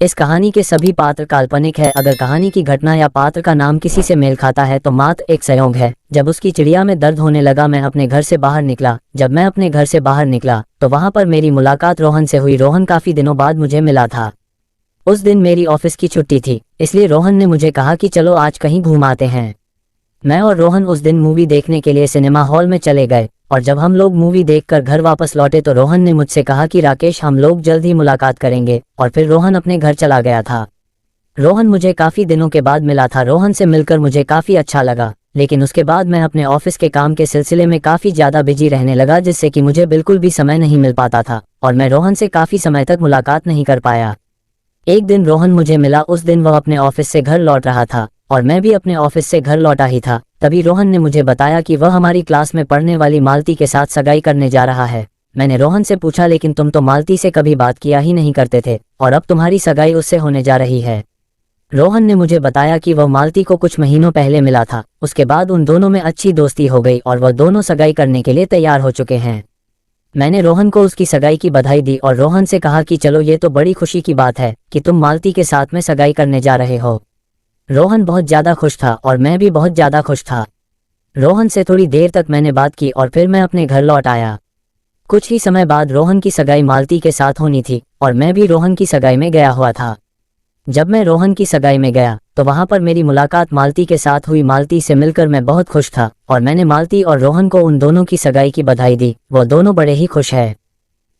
इस कहानी के सभी पात्र काल्पनिक है। अगर कहानी की घटना या पात्र का नाम किसी से मेल खाता है तो मात्र एक संयोग है। जब उसकी चिड़िया में दर्द होने लगा, मैं अपने घर से बाहर निकला। जब मैं अपने घर से बाहर निकला तो वहां पर मेरी मुलाकात रोहन से हुई। रोहन काफी दिनों बाद मुझे मिला था। उस दिन मेरी ऑफिस की छुट्टी थी, इसलिए रोहन ने मुझे कहा कि चलो आज कहीं घूम आते हैं। मैं और रोहन उस दिन मूवी देखने के लिए सिनेमा हॉल में चले गए और जब हम लोग मूवी देखकर घर वापस लौटे तो रोहन ने मुझसे कहा कि राकेश, हम लोग जल्द ही मुलाकात करेंगे। और फिर रोहन अपने घर चला गया था। रोहन मुझे काफी दिनों के बाद मिला था। रोहन से मिलकर मुझे काफी अच्छा लगा, लेकिन उसके बाद मैं अपने ऑफिस के काम के सिलसिले में काफी ज्यादा बिजी रहने लगा, जिससे कि मुझे बिल्कुल भी समय नहीं मिल पाता था और मैं रोहन से काफी समय तक मुलाकात नहीं कर पाया। एक दिन रोहन मुझे मिला। उस दिन वह अपने ऑफिस से घर लौट रहा था और मैं भी अपने ऑफिस से घर लौटा ही था। तभी रोहन ने मुझे बताया कि वह हमारी क्लास में पढ़ने वाली मालती के साथ सगाई करने जा रहा है। मैंने रोहन से पूछा, लेकिन तुम तो मालती से कभी बात किया ही नहीं करते थे और अब तुम्हारी सगाई उससे होने जा रही है। रोहन ने मुझे बताया कि वह मालती को कुछ महीनों पहले मिला था। उसके बाद उन दोनों में अच्छी दोस्ती हो गई और वह दोनों सगाई करने के लिए तैयार हो चुके हैं। मैंने रोहन को उसकी सगाई की बधाई दी और रोहन से कहा कि चलो, ये तो बड़ी खुशी की बात है कि तुम मालती के साथ में सगाई करने जा रहे हो। रोहन बहुत ज्यादा खुश था और मैं भी बहुत ज्यादा खुश था। रोहन से थोड़ी देर तक मैंने बात की और फिर मैं अपने घर लौट आया। कुछ ही समय बाद रोहन की सगाई मालती के साथ होनी थी और मैं भी रोहन की सगाई में गया हुआ था। जब मैं रोहन की सगाई में गया तो वहां पर मेरी मुलाकात मालती के साथ हुई। मालती से मिलकर मैं बहुत खुश था और मैंने मालती और रोहन को उन दोनों की सगाई की बधाई दी। वो दोनों बड़े ही खुश हैं।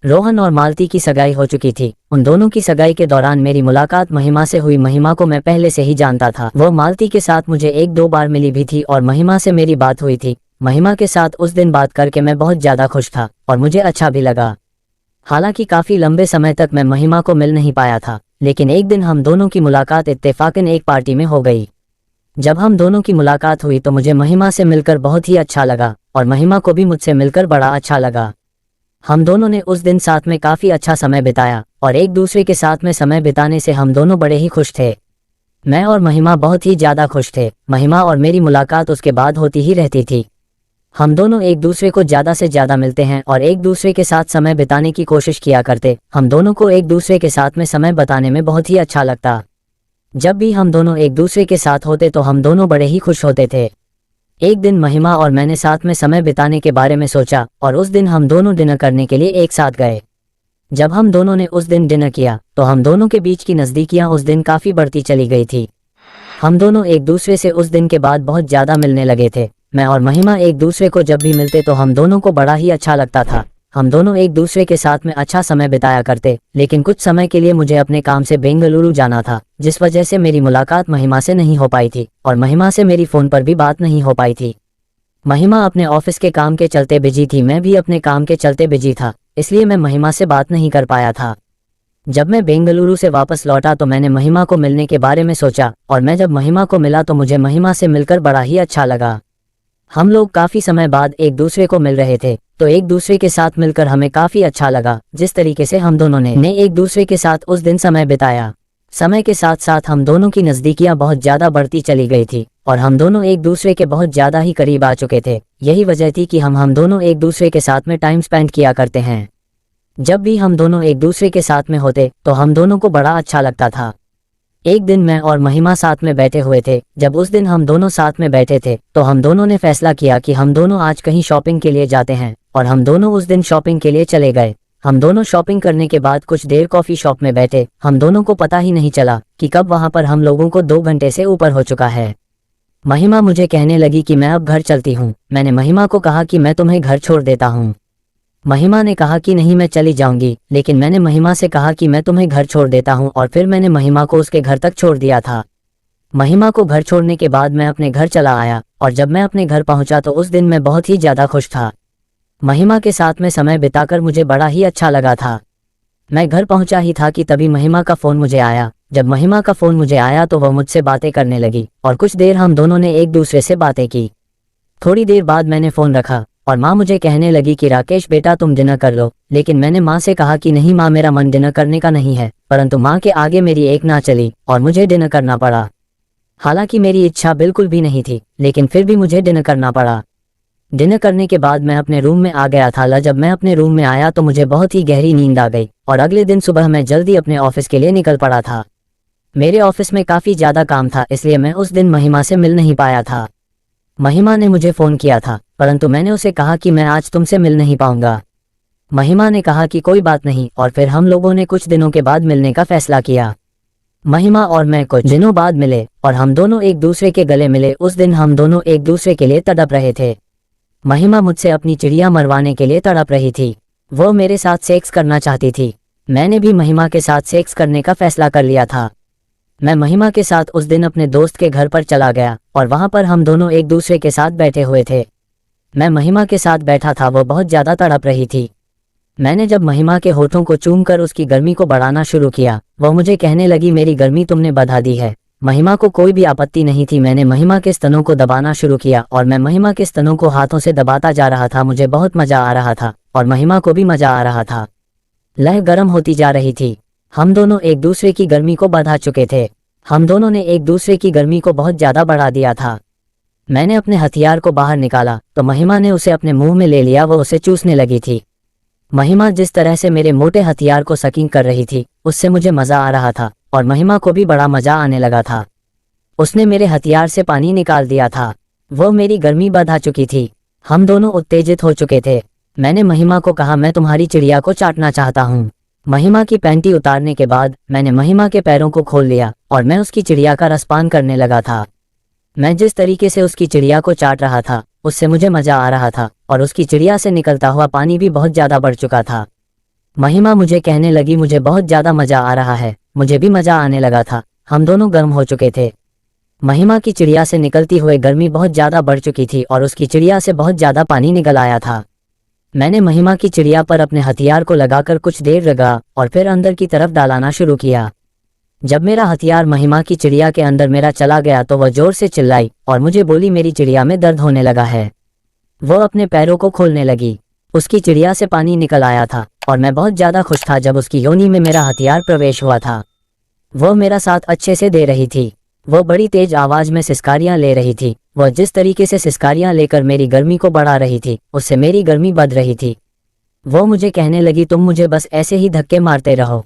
रोहन और मालती की सगाई हो चुकी थी। उन दोनों की सगाई के दौरान मेरी मुलाकात महिमा से हुई। महिमा को मैं पहले से ही जानता था। वो मालती के साथ मुझे एक दो बार मिली भी थी और महिमा से मेरी बात हुई थी। महिमा के साथ उस दिन बात करके मैं बहुत ज्यादा खुश था और मुझे अच्छा भी लगा। हालांकि काफी लंबे समय तक मैं महिमा को मिल नहीं पाया था, लेकिन एक दिन हम दोनों की मुलाकात इत्तेफाकन एक पार्टी में हो गई। जब हम दोनों की मुलाकात हुई तो मुझे महिमा से मिलकर बहुत ही अच्छा लगा और महिमा को भी मुझसे मिलकर बड़ा अच्छा लगा। हम दोनों ने उस दिन साथ में काफी अच्छा समय बिताया और एक दूसरे के साथ में समय बिताने से हम दोनों बड़े ही खुश थे। मैं और महिमा बहुत ही ज्यादा खुश थे। महिमा और मेरी मुलाकात उसके बाद होती ही रहती थी। हम दोनों एक दूसरे को ज्यादा से ज्यादा मिलते हैं और एक दूसरे के साथ समय बिताने की कोशिश किया करते। हम दोनों को एक दूसरे के साथ में समय बिताने में बहुत ही अच्छा लगता। जब भी हम दोनों एक दूसरे के साथ होते तो हम दोनों बड़े ही खुश होते थे। एक दिन महिमा और मैंने साथ में समय बिताने के बारे में सोचा और उस दिन हम दोनों डिनर करने के लिए एक साथ गए। जब हम दोनों ने उस दिन डिनर किया तो हम दोनों के बीच की नज़दीकियां उस दिन काफ़ी बढ़ती चली गई थी। हम दोनों एक दूसरे से उस दिन के बाद बहुत ज़्यादा मिलने लगे थे। मैं और महिमा एक दूसरे को जब भी मिलते तो हम दोनों को बड़ा ही अच्छा लगता था। हम दोनों एक दूसरे के साथ में अच्छा समय बिताया करते, लेकिन कुछ समय के लिए मुझे अपने काम से बेंगलुरु जाना था, जिस वजह से मेरी मुलाकात महिमा से नहीं हो पाई थी और महिमा से मेरी फ़ोन पर भी बात नहीं हो पाई थी। महिमा अपने ऑफिस के काम के चलते बिजी थी, मैं भी अपने काम के चलते बिजी था, इसलिए मैं महिमा से बात नहीं कर पाया था। जब मैं बेंगलुरु से वापस लौटा तो मैंने महिमा को मिलने के बारे में सोचा और मैं जब महिमा को मिला तो मुझे महिमा से मिलकर बड़ा ही अच्छा लगा। हम लोग काफ़ी समय बाद एक दूसरे को मिल रहे थे तो एक दूसरे के साथ मिलकर हमें काफ़ी अच्छा लगा। जिस तरीके से हम दोनों ने एक दूसरे के साथ उस दिन समय बिताया, समय के साथ साथ हम दोनों की नज़दीकियां बहुत ज़्यादा बढ़ती चली गई थी और हम दोनों एक दूसरे के बहुत ज़्यादा ही करीब आ चुके थे। यही वजह थी कि हम दोनों एक दूसरे के साथ में टाइम स्पेंड किया करते हैं। जब भी हम दोनों एक दूसरे के साथ में होते तो हम दोनों को बड़ा अच्छा लगता था। एक दिन मैं और महिमा साथ में बैठे हुए थे। जब उस दिन हम दोनों साथ में बैठे थे तो हम दोनों ने फैसला किया कि हम दोनों आज कहीं शॉपिंग के लिए जाते हैं और हम दोनों उस दिन शॉपिंग के लिए चले गए। हम दोनों शॉपिंग करने के बाद कुछ देर कॉफ़ी शॉप में बैठे। हम दोनों को पता ही नहीं चला कि कब वहां पर हम लोगों को 2 घंटे से ऊपर हो चुका है। महिमा मुझे कहने लगी कि मैं अब घर चलती हूँ। मैंने महिमा को कहा कि मैं तुम्हें घर छोड़ देता हूँ। महिमा ने कहा कि नहीं, मैं चली जाऊंगी, लेकिन मैंने महिमा से कहा कि मैं तुम्हें घर छोड़ देता हूं और फिर मैंने महिमा को उसके घर तक छोड़ दिया था। महिमा को घर छोड़ने के बाद मैं अपने घर चला आया और जब मैं अपने घर पहुंचा तो उस दिन मैं बहुत ही ज़्यादा खुश था। महिमा के साथ में समय बिताकर मुझे बड़ा ही अच्छा लगा था। मैं घर पहुंचा ही था कि तभी महिमा का फ़ोन मुझे आया। जब महिमा का फ़ोन मुझे आया तो वह मुझसे बातें करने लगी और कुछ देर हम दोनों ने एक दूसरे से बातें की। थोड़ी देर बाद मैंने फ़ोन रखा और माँ मुझे कहने लगी कि राकेश बेटा तुम डिनर कर लो, लेकिन मैंने माँ से कहा कि नहीं माँ, मेरा मन डिनर करने का नहीं है, परंतु माँ के आगे मेरी एक ना चली और मुझे डिनर करना पड़ा। हालांकि मेरी इच्छा बिल्कुल भी नहीं थी, लेकिन फिर भी मुझे डिनर करना पड़ा। डिनर करने के बाद मैं अपने रूम में आ गया था। जब मैं अपने रूम में आया तो मुझे बहुत ही गहरी नींद आ गई और अगले दिन सुबह मैं जल्दी अपने ऑफिस के लिए निकल पड़ा था। मेरे ऑफिस में काफ़ी ज़्यादा काम था, इसलिए मैं उस दिन महिमा से मिल नहीं पाया था। महिमा ने मुझे फ़ोन किया था, परंतु मैंने उसे कहा कि मैं आज तुमसे मिल नहीं पाऊंगा। महिमा ने कहा कि कोई बात नहीं, और फिर हम लोगों ने कुछ दिनों के बाद मिलने का फैसला किया। महिमा और मैं कुछ दिनों बाद मिले और हम दोनों एक दूसरे के गले मिले। उस दिन हम दोनों एक दूसरे के लिए तड़प रहे थे। महिमा मुझसे अपनी चिड़िया मरवाने के लिए तड़प रही थी। वो मेरे साथ सेक्स करना चाहती थी। मैंने भी महिमा के साथ सेक्स करने का फैसला कर लिया था। मैं महिमा के साथ उस दिन अपने दोस्त के घर पर चला गया और वहां पर हम दोनों एक दूसरे के साथ बैठे हुए थे। मैं महिमा के साथ बैठा था, वो बहुत ज़्यादा तड़प रही थी। मैंने जब महिमा के होठों को चूमकर उसकी गर्मी को बढ़ाना शुरू किया, वह मुझे कहने लगी, मेरी गर्मी तुमने बढ़ा दी है। महिमा को कोई भी आपत्ति नहीं थी। मैंने महिमा के स्तनों को दबाना शुरू किया और मैं महिमा के स्तनों को हाथों से दबाता जा रहा था। मुझे बहुत मजा आ रहा था और महिमा को भी मजा आ रहा था। लह गर्म होती जा रही थी। हम दोनों एक दूसरे की गर्मी को बढ़ा चुके थे। हम दोनों ने एक दूसरे की गर्मी को बहुत ज़्यादा बढ़ा दिया था। मैंने अपने हथियार को बाहर निकाला तो महिमा ने उसे अपने मुंह में ले लिया। वो उसे चूसने लगी थी। महिमा जिस तरह से मेरे मोटे हथियार को सकिंग कर रही थी, उससे मुझे मज़ा आ रहा था और महिमा को भी बड़ा मज़ा आने लगा था। उसने मेरे हथियार से पानी निकाल दिया था। वो मेरी गर्मी बढ़ा चुकी थी। हम दोनों उत्तेजित हो चुके थे। मैंने महिमा को कहा, मैं तुम्हारी चिड़िया को चाटना चाहता हूँ। महिमा की पैंटी उतारने के बाद मैंने महिमा के पैरों को खोल लिया और मैं उसकी चिड़िया का रसपान करने लगा था। मैं जिस तरीके से उसकी चिड़िया को चाट रहा था, उससे मुझे मज़ा आ रहा था और उसकी चिड़िया से निकलता हुआ पानी भी बहुत ज़्यादा बढ़ चुका था। महिमा मुझे कहने लगी, मुझे बहुत ज़्यादा मज़ा आ रहा है। मुझे भी मज़ा आने लगा था। हम दोनों गर्म हो चुके थे। महिमा की चिड़िया से निकलती हुई गर्मी बहुत ज़्यादा बढ़ चुकी थी और उसकी चिड़िया से बहुत ज़्यादा पानी निकल आया था। मैंने महिमा की चिड़िया पर अपने हथियार को लगाकर कुछ देर रगा और फिर अंदर की तरफ डालाना शुरू किया। जब मेरा हथियार महिमा की चिड़िया के अंदर मेरा चला गया तो वह जोर से चिल्लाई और मुझे बोली, मेरी चिड़िया में दर्द होने लगा है। वो अपने पैरों को खोलने लगी। उसकी चिड़िया से पानी निकल आया था और मैं बहुत ज़्यादा खुश था जब उसकी योनि में मेरा हथियार प्रवेश हुआ था। वो मेरा साथ अच्छे से दे रही थी। वो बड़ी तेज आवाज़ में सिसकारियाँ ले रही थी। वह जिस तरीके से सिसकारियाँ लेकर मेरी गर्मी को बढ़ा रही थी, उससे मेरी गर्मी बढ़ रही थी। वो मुझे कहने लगी, तुम मुझे बस ऐसे ही धक्के मारते रहो।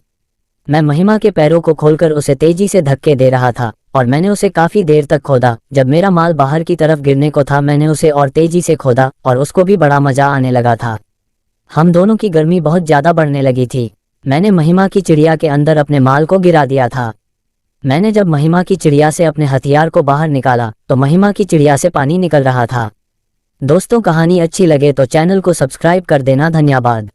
मैं महिमा के पैरों को खोलकर उसे तेजी से धक्के दे रहा था और मैंने उसे काफ़ी देर तक खोदा। जब मेरा माल बाहर की तरफ गिरने को था, मैंने उसे और तेजी से खोदा और उसको भी बड़ा मज़ा आने लगा था। हम दोनों की गर्मी बहुत ज़्यादा बढ़ने लगी थी। मैंने महिमा की चिड़िया के अंदर अपने माल को गिरा दिया था। मैंने जब महिमा की चिड़िया से अपने हथियार को बाहर निकाला तो महिमा की चिड़िया से पानी निकल रहा था। दोस्तों, कहानी अच्छी लगे तो चैनल को सब्सक्राइब कर देना। धन्यवाद।